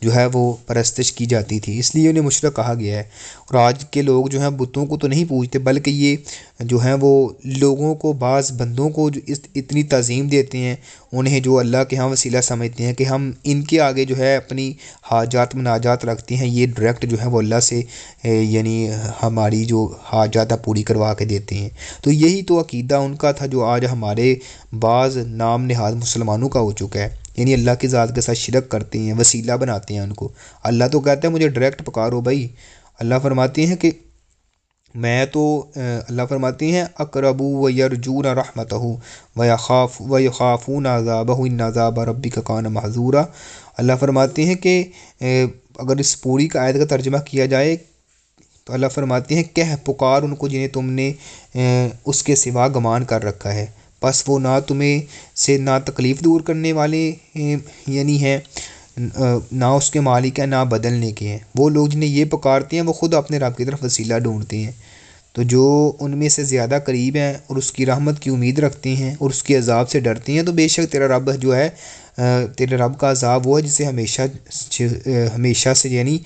جو ہے وہ پرستش کی جاتی تھی، اس لیے انہیں مشرک کہا گیا ہے۔ اور آج کے لوگ جو ہیں بتوں کو تو نہیں پوجتے، بلکہ یہ جو ہیں وہ لوگوں کو، بعض بندوں کو جو اتنی تعظیم دیتے ہیں، انہیں جو اللہ کے ہاں وسیلہ سمجھتے ہیں کہ ہم ان کے آگے جو ہے اپنی حاجات مناجات رکھتے ہیں، یہ ڈائریکٹ جو ہے وہ اللہ سے یعنی ہماری جو حاجات پوری کروا کے دیتے ہیں۔ تو یہی تو عقیدہ ان کا تھا جو آج ہمارے بعض نام نہاد مسلمانوں کا ہو چکا ہے، یعنی اللہ کی ذات کے ساتھ شرک کرتے ہیں، وسیلہ بناتے ہیں ان کو۔ اللہ تو کہتا ہے مجھے ڈائریکٹ پکارو بھائی، اللہ فرماتے ہیں کہ میں تو اللہ فرماتے ہیں اقرب ویرجون رحمتہ ویخافون عذابہ ان عذاب ربک کان محذورا۔ اللہ فرماتے ہیں کہ اگر اس پوری کا آیت کا ترجمہ کیا جائے تو اللہ فرماتے ہیں کہہ پکار ان کو جنہیں تم نے اس کے سوا گمان کر رکھا ہے، پس وہ نہ تمہیں سے نہ تکلیف دور کرنے والے یعنی ہیں، نہ اس کے مالک ہیں، نہ بدلنے کے ہیں۔ وہ لوگ جنہیں یہ پکارتے ہیں وہ خود اپنے رب کی طرف وسیلہ ڈھونڈتے ہیں، تو جو ان میں سے زیادہ قریب ہیں اور اس کی رحمت کی امید رکھتے ہیں اور اس کے عذاب سے ڈرتے ہیں، تو بے شک تیرا رب جو ہے تیرے رب کا عذاب وہ ہے جسے ہمیشہ سے یعنی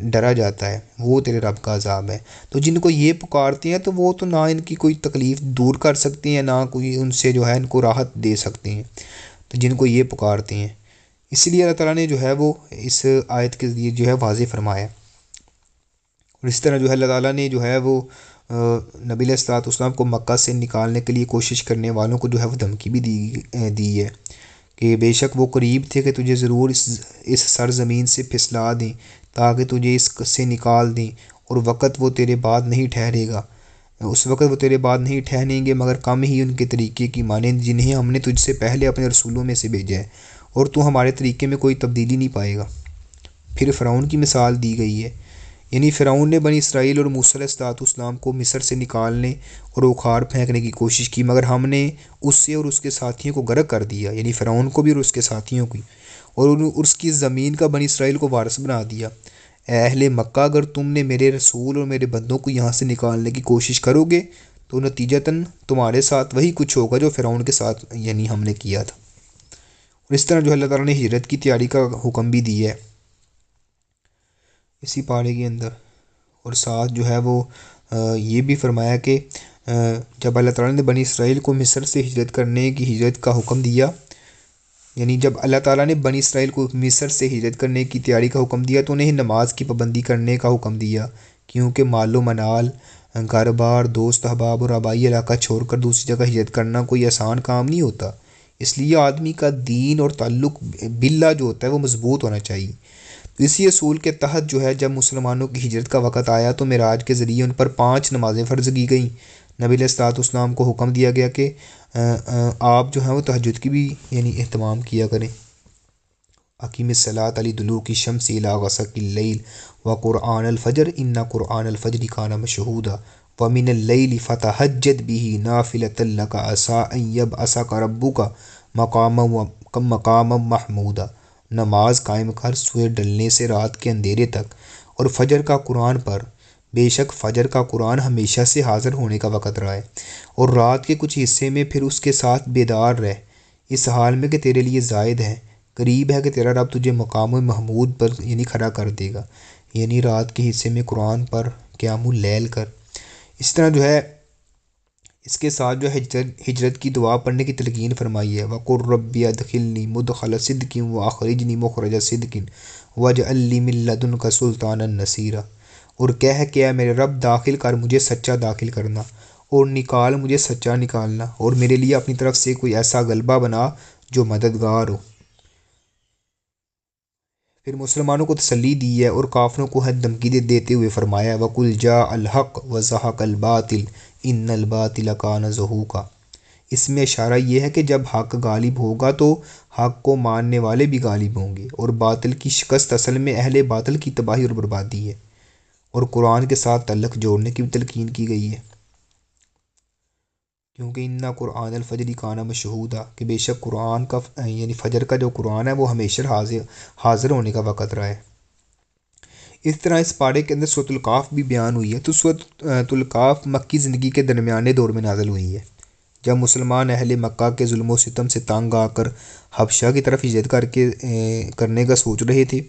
ڈرا جاتا ہے، وہ تیرے رب کا عذاب ہے۔ تو جن کو یہ پکارتے ہیں تو وہ تو نہ ان کی کوئی تکلیف دور کر سکتے ہیں، نہ کوئی ان سے جو ہے ان کو راحت دے سکتے ہیں، تو جن کو یہ پکارتے ہیں۔ اسی لیے اللہ تعالیٰ نے جو ہے وہ اس آیت کے ذریعے جو ہے واضح فرمایا۔ اور اس طرح جو ہے اللہ تعالیٰ نے جو ہے وہ نبی علیہ الصلوۃ والسلام کو مکہ سے نکالنے کے لیے کوشش کرنے والوں کو جو ہے وہ دھمکی بھی دی ہے کہ بے شک وہ قریب تھے کہ تجھے ضرور اس سرزمین سے پھسلا دیں تاکہ تجھے اس سے نکال دیں، اور وقت وہ تیرے بعد نہیں ٹھہرے گا، اس وقت وہ تیرے بعد نہیں ٹھہریں گے مگر کم ہی ان کے طریقے کی مانند جنہیں ہم نے تجھ سے پہلے اپنے رسولوں میں سے بھیجا ہے، اور تو ہمارے طریقے میں کوئی تبدیلی نہیں پائے گا۔ پھر فرعون کی مثال دی گئی ہے، یعنی فرعون نے بنی اسرائیل اور موسیٰ علیہ السلام کو مصر سے نکالنے اور اکھاڑ پھینکنے کی کوشش کی، مگر ہم نے اس سے اور اس کے ساتھیوں کو غرق کر دیا، یعنی فرعون کو بھی اور اس کے ساتھیوں کو، اور اس کی زمین کا بنی اسرائیل کو وارث بنا دیا۔ اے اہل مکہ، اگر تم نے میرے رسول اور میرے بندوں کو یہاں سے نکالنے کی کوشش کرو گے تو نتیجتاً تمہارے ساتھ وہی کچھ ہوگا جو فرعون کے ساتھ یعنی ہم نے کیا تھا۔ اور اس طرح جو اللہ تعالیٰ نے ہجرت کی تیاری کا حکم بھی دیا ہے اسی پارے کے اندر، اور ساتھ جو ہے وہ یہ بھی فرمایا کہ جب اللہ تعالیٰ نے بنی اسرائیل کو مصر سے ہجرت کرنے کی ہجرت کا حکم دیا، یعنی جب اللہ تعالیٰ نے بنی اسرائیل کو مصر سے ہجرت کرنے کی تیاری کا حکم دیا تو انہیں نماز کی پابندی کرنے کا حکم دیا، کیونکہ مال و منال، گھر بار، دوست احباب اور آبائی علاقہ چھوڑ کر دوسری جگہ ہجرت کرنا کوئی آسان کام نہیں ہوتا، اس لیے آدمی کا دین اور تعلق باللہ جو ہوتا ہے وہ مضبوط ہونا چاہیے۔ تو اسی اصول کے تحت جو ہے جب مسلمانوں کی ہجرت کا وقت آیا تو معراج کے ذریعے ان پر 5 نمازیں فرض کی گئیں۔ نبی علیہ السلام کو حکم دیا گیا کہ آپ جو ہیں وہ تہجد کی بھی یعنی اہتمام کیا کریں۔ اقیم الصلاۃ لدلوک الشمس الی غسق اللیل وقرآن الفجر ان قرآن الفجر کان مشہودا ومن اللیل فتہجد بہ نافلۃ لک عسیٰ ان یبعثک ربک مقاما محمودا۔ نماز قائم کر سوئے ڈلنے سے رات کے اندھیرے تک، اور فجر کا قرآن پر، بے شک فجر کا قرآن ہمیشہ سے حاضر ہونے کا وقت رہا ہے، اور رات کے کچھ حصے میں پھر اس کے ساتھ بیدار رہ، اس حال میں کہ تیرے لیے زائد ہے، قریب ہے کہ تیرا رب تجھے مقام محمود پر یعنی کھڑا کر دے گا، یعنی رات کے حصے میں قرآن پر قیام اللیل کر۔ اس طرح جو ہے اس کے ساتھ جو ہجرت کی دعا پڑھنے کی تلقین فرمائی ہے، وَقُلْ رَبِّ أَدْخِلْنِي مُدْخَلَ صِدْقٍ وَأَخْرِجْنِي مُخْرَجَ صِدْقٍ وَاجْعَل لِّي مِن لَّدُنكَ سُلْطَانًا نَّصِيرًا، اور کہہ کہ اے میرے رب داخل کر مجھے سچا داخل کرنا، اور نکال مجھے سچا نکالنا، اور میرے لیے اپنی طرف سے کوئی ایسا غلبہ بنا جو مددگار ہو۔ پھر مسلمانوں کو تسلی دی ہے اور کافروں کو دھمکی دیتے ہوئے فرمایا وَقُلْ جَاءَ الْحَقُّ وَزَهَقَ الْبَاطِلُ إِنَّ الْبَاطِلَ كَانَ زَهُوقًا۔ اس میں اشارہ یہ ہے کہ جب حق غالب ہوگا تو حق کو ماننے والے بھی غالب ہوں گے، اور باطل کی شکست اصل میں اہل باطل کی تباہی اور بربادی ہے۔ اور قرآن کے ساتھ تعلق جوڑنے کی بھی تلقین کی گئی ہے، کیونکہ اِنَّ قرآن الفجر کان مشہودا، کہ بے شک قرآن کا یعنی فجر کا جو قرآن ہے وہ ہمیشہ حاضر ہونے کا وقت رہا ہے۔ اس طرح اس پارے کے اندر سورۃ الکہف بھی بیان ہوئی ہے۔ تو سورۃ الکہف مکی زندگی کے درمیانے دور میں نازل ہوئی ہے، جب مسلمان اہل مکہ کے ظلم و ستم سے تنگ آ کر حبشہ کی طرف ہجرت کرنے کا سوچ رہے تھے۔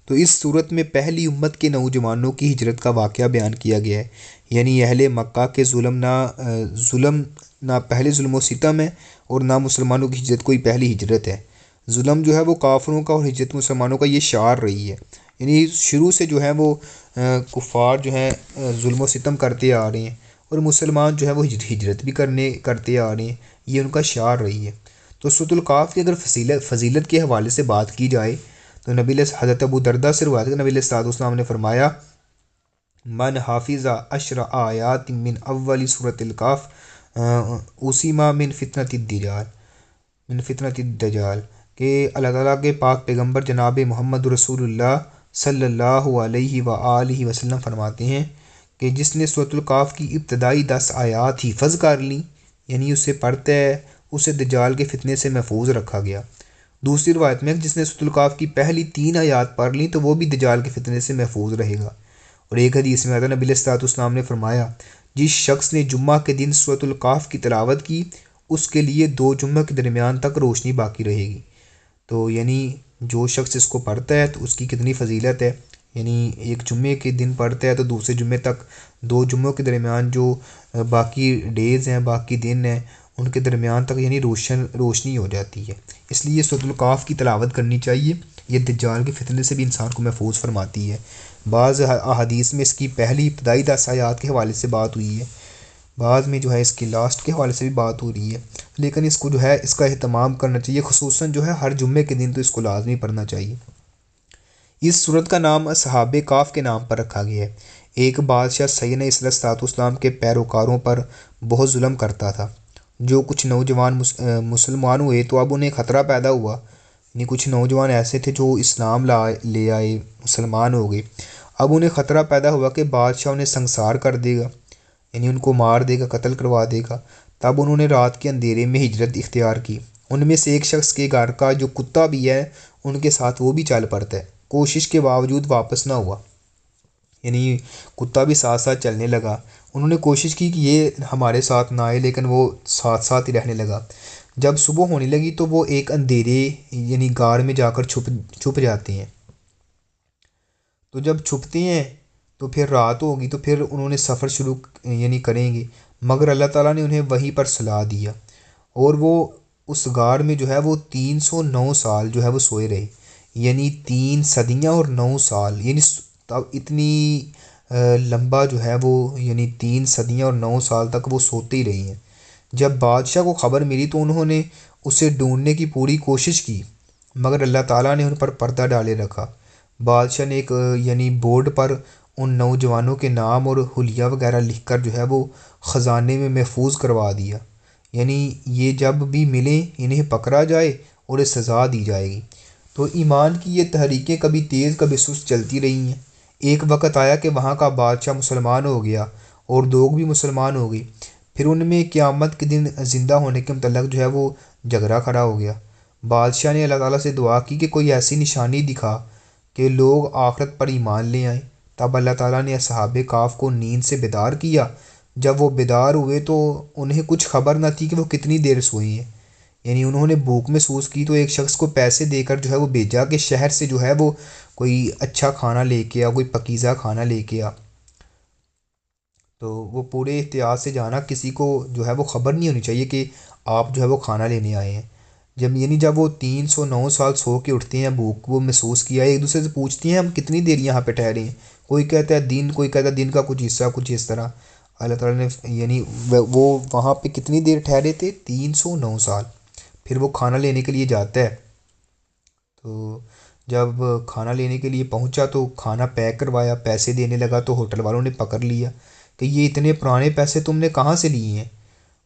تو اس صورت میں پہلی امت کے نوجوانوں کی ہجرت کا واقعہ بیان کیا گیا ہے، یعنی اہل مکہ کے نہ پہلے ظلم و ستم ہے اور نہ مسلمانوں کی ہجرت کوئی پہلی ہجرت ہے۔ ظلم جو ہے وہ کافروں کا اور ہجرت مسلمانوں کا یہ شعار رہی ہے، یعنی شروع سے جو ہے وہ کفار جو ہیں ظلم و ستم کرتے آ رہے ہیں، اور مسلمان جو ہے وہ ہجرت بھی کرتے آ رہے ہیں، یہ ان کا شعار رہی ہے۔ تو سورۃ الکہف کی اگر فضیلت کے حوالے سے بات کی جائے تو حضرت ابو درداء سے روایت ہے کہ نبی علیہ السلام نے فرمایا من حافظ 10 آیات من اول سورۃ الکہف عصم من فتنۃ الدجال، کہ اللہ تعالیٰ کے پاک پیغمبر جناب محمد رسول اللہ صلی اللہ علیہ وآلہ وسلم فرماتے ہیں کہ جس نے سورۃ الکہف کی ابتدائی 10 آیات حفظ کر لیں، یعنی اسے پڑھتا ہے، اسے دجال کے فتنے سے محفوظ رکھا گیا۔ دوسری روایت میں جس نے سورۃ الکہف کی پہلی 3 آیات پڑھ لیں تو وہ بھی دجال کے فتنے سے محفوظ رہے گا۔ اور ایک حدیث میں نبی علیہ السلام نے فرمایا جس شخص نے جمعہ کے دن سورۃ الکہف کی تلاوت کی اس کے لیے 2 جمعہ کے درمیان تک روشنی باقی رہے گی۔ تو یعنی جو شخص اس کو پڑھتا ہے تو اس کی کتنی فضیلت ہے، یعنی ایک جمعے کے دن پڑھتا ہے تو دوسرے جمعے تک 2 جمعوں کے درمیان جو باقی ڈیز ہیں، باقی دن ہیں، ان کے درمیان تک یعنی روشنی ہو جاتی ہے۔ اس لیے سورۃ الکہف کی تلاوت کرنی چاہیے، یہ دجال کے فتنے سے بھی انسان کو محفوظ فرماتی ہے۔ بعض احادیث میں اس کی پہلی ابتدائی 10 آیات کے حوالے سے بات ہوئی ہے، بعض میں جو ہے اس کی لاسٹ کے حوالے سے بھی بات ہو رہی ہے، لیکن اس کو جو ہے اس کا اہتمام کرنا چاہیے، خصوصاً جو ہے ہر جمعے کے دن تو اس کو لازمی پڑھنا چاہیے۔ اس صورت کا نام اصحاب کاف کے نام پر رکھا گیا ہے۔ ایک بادشاہ سیدنا عیسی علیہ الصلوۃ والسلام کے پیروکاروں پر بہت ظلم کرتا تھا۔ جو کچھ نوجوان مسلمان ہوئے تو اب انہیں خطرہ پیدا ہوا، یعنی کچھ نوجوان ایسے تھے جو اسلام لے آئے، مسلمان ہو گئے۔ اب انہیں خطرہ پیدا ہوا کہ بادشاہ انہیں سنسار کر دے گا، یعنی ان کو مار دے گا، قتل کروا دے گا۔ تب انہوں نے رات کے اندھیرے میں ہجرت اختیار کی۔ ان میں سے ایک شخص کے گھر کا جو کتا بھی ہے ان کے ساتھ وہ بھی چل پڑتا ہے، کوشش کے باوجود واپس نہ ہوا، یعنی کتا بھی ساتھ ساتھ چلنے لگا۔ انہوں نے کوشش کی کہ یہ ہمارے ساتھ نہ آئے، لیکن وہ ساتھ ساتھ ہی رہنے لگا۔ جب صبح ہونے لگی تو وہ ایک اندھیرے یعنی غار میں جا کر چھپ جاتے ہیں۔ تو جب چھپتے ہیں تو پھر رات ہوگی تو پھر انہوں نے سفر شروع یعنی کریں گے، مگر اللہ تعالیٰ نے انہیں وہیں پر صلا دیا، اور وہ اس غار میں جو ہے وہ 309 سال جو ہے وہ سوئے رہے، یعنی 3 صدیاں اور 9 سال، یعنی اتنی لمبا جو ہے وہ یعنی 3 صدیاں اور 9 سال تک وہ سوتے ہی رہے ہیں۔ جب بادشاہ کو خبر ملی تو انہوں نے اسے ڈھونڈنے کی پوری کوشش کی، مگر اللہ تعالیٰ نے ان پر پردہ ڈالے رکھا۔ بادشاہ نے ایک یعنی بورڈ پر ان نوجوانوں کے نام اور حلیہ وغیرہ لکھ کر جو ہے وہ خزانے میں محفوظ کروا دیا، یعنی یہ جب بھی ملیں انہیں پکڑا جائے اور سزا دی جائے گی۔ تو ایمان کی یہ تحریکیں کبھی تیز کبھی سست چلتی رہی ہیں۔ ایک وقت آیا کہ وہاں کا بادشاہ مسلمان ہو گیا اور لوگ بھی مسلمان ہو گئے، پھر ان میں قیامت کے دن زندہ ہونے کے متعلق جو ہے وہ جھگڑا کھڑا ہو گیا۔ بادشاہ نے اللہ تعالیٰ سے دعا کی کہ کوئی ایسی نشانی دکھا کہ لوگ آخرت پر ایمان لے آئیں۔ تب اللہ تعالیٰ نے اصحاب کاف کو نیند سے بیدار کیا۔ جب وہ بیدار ہوئے تو انہیں کچھ خبر نہ تھی کہ وہ کتنی دیر سوئے ہیں، یعنی انہوں نے بھوک محسوس کی تو ایک شخص کو پیسے دے کر جو ہے وہ بھیجا کہ شہر سے جو ہے وہ کوئی اچھا کھانا لے کے آ، کوئی پکیزہ کھانا لے کے آ۔ تو وہ پورے احتیاط سے جانا، کسی کو جو ہے وہ خبر نہیں ہونی چاہیے کہ آپ جو ہے وہ کھانا لینے آئے ہیں۔ جب وہ 309 سال سو کے اٹھتے ہیں، بھوک وہ محسوس کیا، ایک دوسرے سے پوچھتے ہیں ہم کتنی دیر یہاں پہ ٹھہرے ہیں، کوئی کہتا ہے دن، کوئی کہتا ہے دن کا کچھ حصہ، کچھ اس طرح۔ اللہ تعالیٰ نے یعنی وہ وہاں پہ کتنی دیر ٹھہرے تھے، 309 سال۔ پھر وہ کھانا لینے کے لیے جاتا ہے، تو جب کھانا لینے کے لیے پہنچا تو کھانا پیک کروایا، پیسے دینے لگا تو ہوٹل والوں نے پکڑ لیا کہ یہ اتنے پرانے پیسے تم نے کہاں سے لیے ہیں؟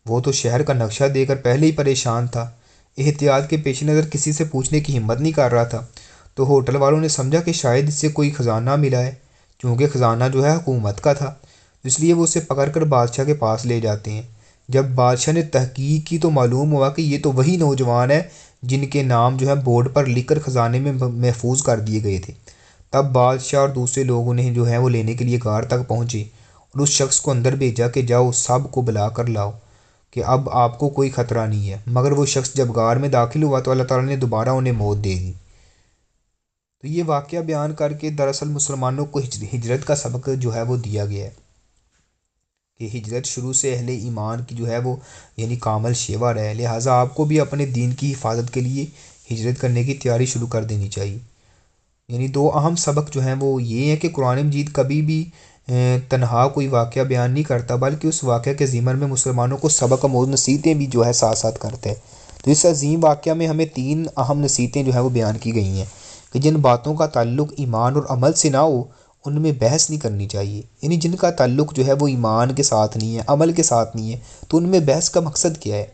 وہ تو شہر کا نقشہ دے کر پہلے ہی پریشان تھا، احتیاط کے پیش نظر کسی سے پوچھنے کی ہمت نہیں کر رہا تھا۔ تو ہوٹل والوں نے سمجھا کہ شاید اس سے کوئی خزانہ ملا ہے، چونکہ خزانہ جو ہے حکومت کا تھا، اس لیے وہ اسے پکڑ کر بادشاہ کے پاس لے جاتے ہیں۔ جب بادشاہ نے تحقیق کی تو معلوم ہوا کہ یہ تو وہی نوجوان ہے جن کے نام جو ہے بورڈ پر لکھ کر خزانے میں محفوظ کر دیے گئے تھے۔ تب بادشاہ اور دوسرے لوگ انہیں جو ہے وہ لینے کے لیے غار تک پہنچے اور اس شخص کو اندر بھیجا کہ جاؤ سب کو بلا کر لاؤ کہ اب آپ کو کوئی خطرہ نہیں ہے۔ مگر وہ شخص جب غار میں داخل ہوا تو اللہ تعالیٰ نے دوبارہ انہیں موت دے دی۔ تو یہ واقعہ بیان کر کے دراصل مسلمانوں کو ہجرت کا سبق جو ہے وہ دیا گیا ہے کہ ہجرت شروع سے اہل ایمان کی جو ہے وہ یعنی کامل شیوا ہے، لہٰذا آپ کو بھی اپنے دین کی حفاظت کے لیے ہجرت کرنے کی تیاری شروع کر دینی چاہیے۔ یعنی 2 اہم سبق جو ہیں وہ یہ ہیں کہ قرآن مجید کبھی بھی تنہا کوئی واقعہ بیان نہیں کرتا، بلکہ اس واقعہ کے ضمن میں مسلمانوں کو سبق آموز نصیحتیں بھی جو ہے ساتھ ساتھ کرتا ہے۔ تو اس عظیم واقعہ میں ہمیں 3 اہم نصیحتیں جو ہیں وہ بیان کی گئی ہیں کہ جن باتوں کا تعلق ایمان اور عمل سے نہ ہو ان میں بحث نہیں کرنی چاہیے، یعنی جن کا تعلق جو ہے وہ ایمان کے ساتھ نہیں ہے، عمل کے ساتھ نہیں ہے، تو ان میں بحث کا مقصد کیا ہے؟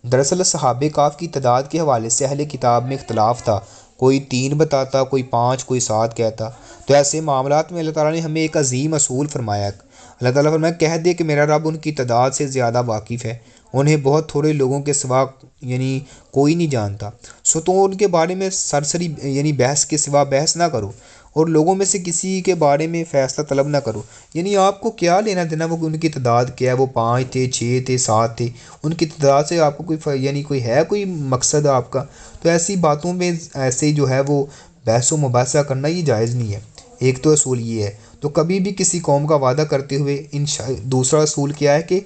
دراصل صحابہ کاف کی تعداد کے حوالے سے اہل کتاب میں اختلاف تھا، کوئی 3 بتاتا، کوئی 5، کوئی 7 کہتا۔ تو ایسے معاملات میں اللہ تعالیٰ نے ہمیں ایک عظیم اصول فرمایا۔ اللہ تعالیٰ فرمایا کہہ دے کہ میرا رب ان کی تعداد سے زیادہ واقف ہے، انہیں بہت تھوڑے لوگوں کے سوا یعنی کوئی نہیں جانتا، سو تو ان کے بارے میں سرسری یعنی بحث کے سوا بحث نہ کرو، اور لوگوں میں سے کسی کے بارے میں فیصلہ طلب نہ کرو۔ یعنی آپ کو کیا لینا دینا وہ ان کی تعداد کیا ہے، وہ 5 تھے، 6 تھے، 7 تھے، ان کی تعداد سے آپ کو کوئی ہے کوئی مقصد آپ کا؟ تو ایسی باتوں میں ایسے جو ہے وہ بحث و مباحثہ کرنا یہ جائز نہیں ہے۔ ایک تو اصول یہ ہے۔ تو کبھی بھی کسی قوم کا وعدہ کرتے ہوئے دوسرا اصول کیا ہے کہ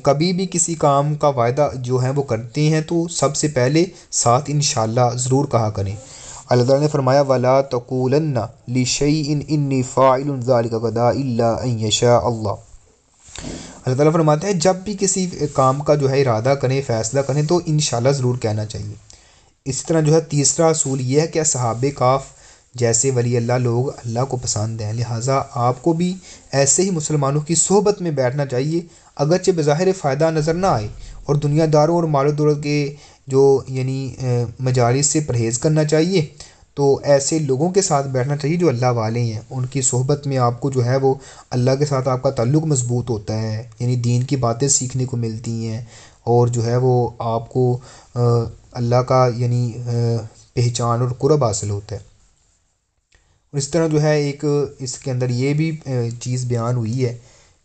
کبھی بھی کسی کام کا وعدہ جو ہے وہ کرتے ہیں تو سب سے پہلے ساتھ انشاءاللہ ضرور کہا کریں۔ اللہ تعالیٰ نے فرمایا وَلَا تَقُولَنَّ لِشَيْءٍ إِنِّي فَاعِلٌ ذَلِكَ غَدًا إِلَّا أَن يَشَاءَ اللَّهُ۔ اللہ اللہ تعالیٰ فرماتے ہیں جب بھی کسی کام کا جو ہے ارادہ کریں، فیصلہ کریں تو انشاءاللہ ضرور کہنا چاہیے۔ اسی طرح جو ہے تیسرا اصول یہ ہے کہ اصحاب کاف جیسے ولی اللہ لوگ اللہ کو پسند ہیں، لہٰذا آپ کو بھی ایسے ہی مسلمانوں کی صحبت میں بیٹھنا چاہیے، اگرچہ بظاہر فائدہ نظر نہ آئے، اور دنیا داروں اور مال و دولت کے جو مجالس سے پرہیز کرنا چاہیے۔ تو ایسے لوگوں کے ساتھ بیٹھنا چاہیے جو اللہ والے ہیں، ان کی صحبت میں آپ کو جو ہے وہ اللہ کے ساتھ آپ کا تعلق مضبوط ہوتا ہے، دین کی باتیں سیکھنے کو ملتی ہیں، اور جو ہے وہ آپ کو اللہ کا پہچان اور قرب حاصل ہوتا ہے۔ اور اس طرح جو ہے ایک اس کے اندر یہ بھی چیز بیان ہوئی ہے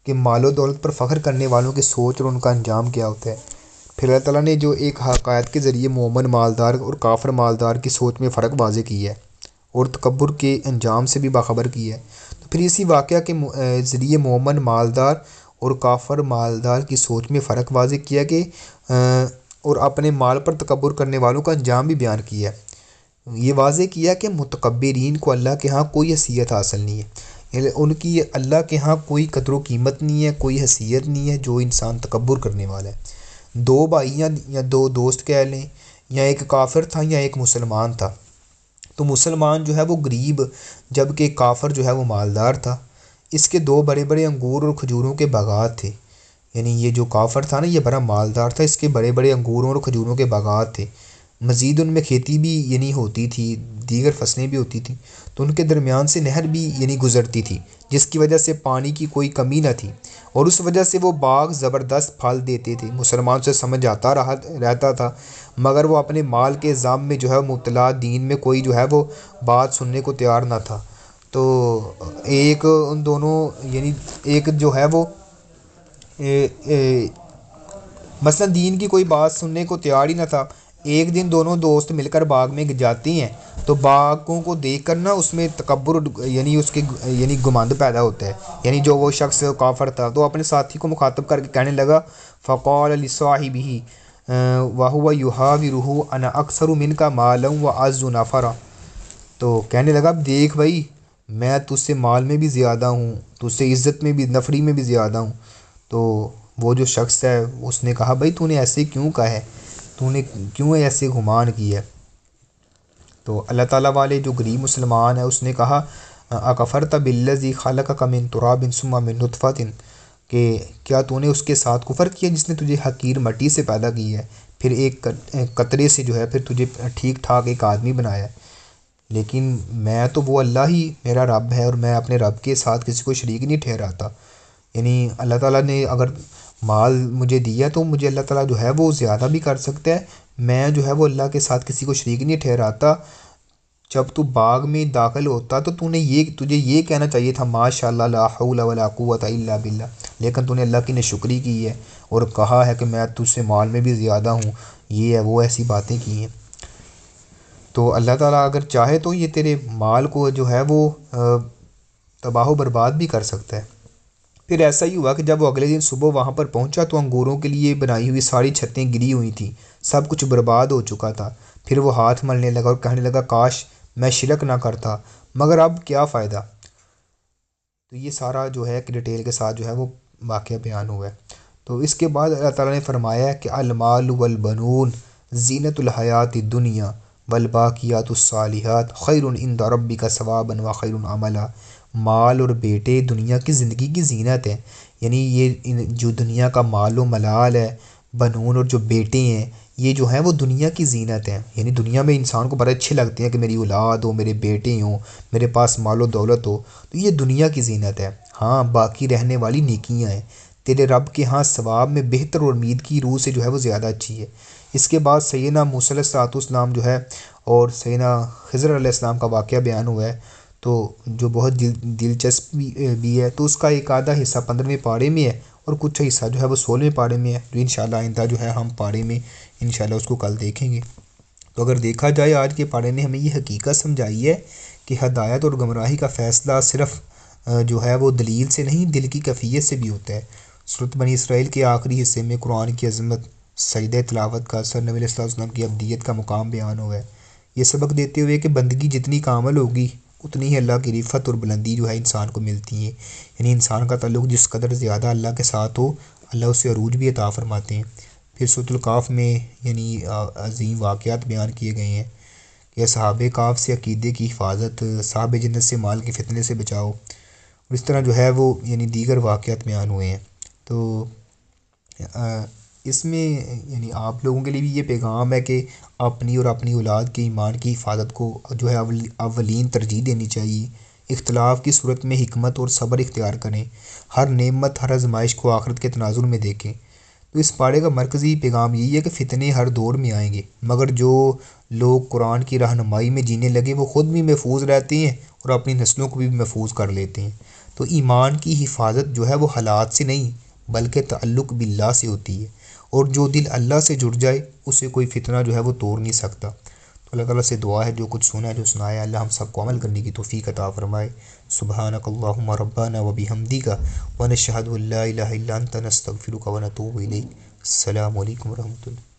کہ مال و دولت پر فخر کرنے والوں کی سوچ اور ان کا انجام کیا ہوتا ہے۔ پھر اللہ تعالیٰ نے جو ایک حقائق کے ذریعے مومن مالدار اور کافر مالدار کی سوچ میں فرق واضح کی ہے اور تکبر کے انجام سے بھی باخبر کی ہے۔ تو پھر اسی واقعہ کے ذریعے مومن مالدار اور کافر مالدار کی سوچ میں فرق واضح کیا کہ اور اپنے مال پر تکبر کرنے والوں کا انجام بھی بیان کیا ہے۔ یہ واضح کیا کہ متکبرین کو اللہ کے ہاں کوئی حیثیت حاصل نہیں ہے، ان کی اللہ کے ہاں کوئی قدر و قیمت نہیں ہے، کوئی حیثیت نہیں ہے جو انسان تکبر کرنے والا ہے۔ دو بھائیاں یا دو دوست کہہ لیں، یا ایک کافر تھا یا ایک مسلمان تھا، تو مسلمان جو ہے وہ غریب جبکہ کافر جو ہے وہ مالدار تھا۔ اس کے دو بڑے بڑے انگور اور کھجوروں کے باغات تھے، یہ جو کافر تھا نا یہ بڑا مالدار تھا، اس کے بڑے بڑے انگوروں اور کھجوروں کے باغات تھے، مزید ان میں کھیتی بھی ہوتی تھی، دیگر فصلیں بھی ہوتی تھیں، تو ان کے درمیان سے نہر بھی گزرتی تھی جس کی وجہ سے پانی کی کوئی کمی نہ تھی، اور اس وجہ سے وہ باغ زبردست پھل دیتے تھے۔ مسلمان سے سمجھ آتا رہتا تھا، مگر وہ اپنے مال کے الزام میں جو ہے مبتلا، دین میں کوئی جو ہے وہ بات سننے کو تیار نہ تھا۔ تو ایک ان دونوں ایک جو ہے وہ مثلا دین کی کوئی بات سننے کو تیار ہی نہ تھا۔ ایک دن دونوں دوست مل کر باغ میں جاتے ہیں تو باغوں کو دیکھ کر نا اس میں تکبر اس کے گماند پیدا ہوتا ہے، جو وہ شخص کافر تھا تو اپنے ساتھی کو مخاطب کر کے کہنے لگا فقال لصاحبہ وہو یحاورہ انا اکثر منک مالا واعز نفرا، تو کہنے لگا دیکھ بھائی میں تجھ سے مال میں بھی زیادہ ہوں، تجھ سے عزت میں بھی، نفری میں بھی زیادہ ہوں۔ تو وہ جو شخص ہے اس نے کہا بھائی تو نے ایسے کیوں کہا ہے، تو نے کیوں ایسے گمان کی ہے؟ تو اللہ تعالیٰ والے جو غریب مسلمان ہے اس نے کہا اکفرت بالذی خلقک من تراب ثم من نطفۃ، کہ کیا تو نے اس کے ساتھ کفر کیا جس نے تجھے حقیر مٹی سے پیدا کی ہے، پھر ایک قطرے سے جو ہے پھر تجھے ٹھیک ٹھاک ایک آدمی بنایا ہے۔ لیکن میں تو وہ اللہ ہی میرا رب ہے، اور میں اپنے رب کے ساتھ کسی کو شریک نہیں ٹھہراتا۔ اللہ تعالیٰ نے اگر مال مجھے دیا تو مجھے اللہ تعالیٰ جو ہے وہ زیادہ بھی کر سکتا ہے، میں جو ہے وہ اللہ کے ساتھ کسی کو شریک نہیں ٹھہراتا۔ جب تو باغ میں داخل ہوتا تو تجھے یہ کہنا چاہیے تھا ماشاء اللہ لا حول ولا قوت الا باللہ، لیکن تو نے اللہ کی ناشکری کی ہے اور کہا ہے کہ میں تجھ سے مال میں بھی زیادہ ہوں، یہ ہے وہ ایسی باتیں کی ہیں۔ تو اللہ تعالیٰ اگر چاہے تو یہ تیرے مال کو جو ہے وہ تباہ و برباد بھی کر سکتا ہے۔ پھر ایسا ہی ہوا کہ جب وہ اگلے دن صبح وہاں پر پہنچا تو انگوروں کے لیے بنائی ہوئی ساری چھتیں گری ہوئی تھیں، سب کچھ برباد ہو چکا تھا۔ پھر وہ ہاتھ ملنے لگا اور کہنے لگا کاش میں شرک نہ کرتا، مگر اب کیا فائدہ۔ تو یہ سارا جو ہے کہ ڈیٹیل کے ساتھ جو ہے وہ واقعہ بیان ہوا ہے۔ تو اس کے بعد اللہ تعالیٰ نے فرمایا کہ المال والبنون زینت الحیات الدنیا والباقیات الصالحات خیر عند ربک ثوابا وخیر عملا، مال اور بیٹے دنیا کی زندگی کی زینت ہے، یہ جو دنیا کا مال و ملال ہے، بنون اور جو بیٹے ہیں یہ جو ہیں وہ دنیا کی زینت ہیں، دنیا میں انسان کو بڑے اچھے لگتے ہیں کہ میری اولاد ہو، میرے بیٹے ہوں، میرے پاس مال و دولت ہو، تو یہ دنیا کی زینت ہے۔ ہاں باقی رہنے والی نیکیاں ہیں، تیرے رب کے ہاں ثواب میں بہتر اور امید کی روح سے جو ہے وہ زیادہ اچھی ہے۔ اس کے بعد سیدنا موسیٰ علیہ السلام جو ہے اور سیدنا خضر علیہ السلام کا واقعہ بیان ہوا ہے، تو جو بہت دلچسپ بھی ہے، تو اس کا ایک آدھا حصہ 15ویں پارے میں ہے اور کچھ حصہ جو ہے وہ 16ویں پارے میں ہے، جو انشاءاللہ آئندہ جو ہے ہم پارے میں انشاءاللہ اس کو کل دیکھیں گے۔ تو اگر دیکھا جائے آج کے پارے نے ہمیں یہ حقیقت سمجھائی ہے کہ ہدایت اور گمراہی کا فیصلہ صرف جو ہے وہ دلیل سے نہیں، دل کی کیفیت سے بھی ہوتا ہے۔ سورۃ بنی اسرائیل کے آخری حصے میں قرآن کی عظمت، سجدہ تلاوت کا اثر، نبی علیہ السلام کی ابدیت کا مقام بیان ہوا ہے۔ یہ سبق دیتے ہوئے کہ بندگی جتنی کامل ہوگی اتنی ہی اللہ کی رفعت اور بلندی جو ہے انسان کو ملتی ہے۔ یعنی انسان کا تعلق جس قدر زیادہ اللہ کے ساتھ ہو، اللہ اسے عروج بھی عطا فرماتے ہیں۔ پھر سورۃ الکہف میں یعنی عظیم واقعات بیان کیے گئے ہیں کہ اصحاب کہف سے عقیدے کی حفاظت، صاحب جنت سے مال کے فتنے سے بچاؤ، اور اس طرح جو ہے وہ یعنی دیگر واقعات بیان ہوئے ہیں۔ تو اس میں یعنی آپ لوگوں کے لیے بھی یہ پیغام ہے کہ اپنی اور اپنی اولاد کے ایمان کی حفاظت کو جو ہے اولین ترجیح دینی چاہیے۔ اختلاف کی صورت میں حکمت اور صبر اختیار کریں، ہر نعمت ہر آزمائش کو آخرت کے تناظر میں دیکھیں۔ تو اس پاڑے کا مرکزی پیغام یہی ہے کہ فتنے ہر دور میں آئیں گے، مگر جو لوگ قرآن کی رہنمائی میں جینے لگے وہ خود بھی محفوظ رہتے ہیں اور اپنی نسلوں کو بھی محفوظ کر لیتے ہیں۔ تو ایمان کی حفاظت جو ہے وہ حالات سے نہیں بلکہ تعلق باللہ سے ہوتی ہے، اور جو دل اللہ سے جڑ جائے اسے کوئی فتنہ جو ہے وہ توڑ نہیں سکتا۔ تو اللہ تعالیٰ سے دعا ہے جو کچھ سنا ہے جو سنایا اللہ ہم سب کو عمل کرنے کی توفیق عطا فرمائے۔ سبحانک اللہم ربنا و بحمدک ونشہد ان لا الہ الا انت نستغفرک ونتوب الیک۔ السلام علیکم ورحمۃ اللہ۔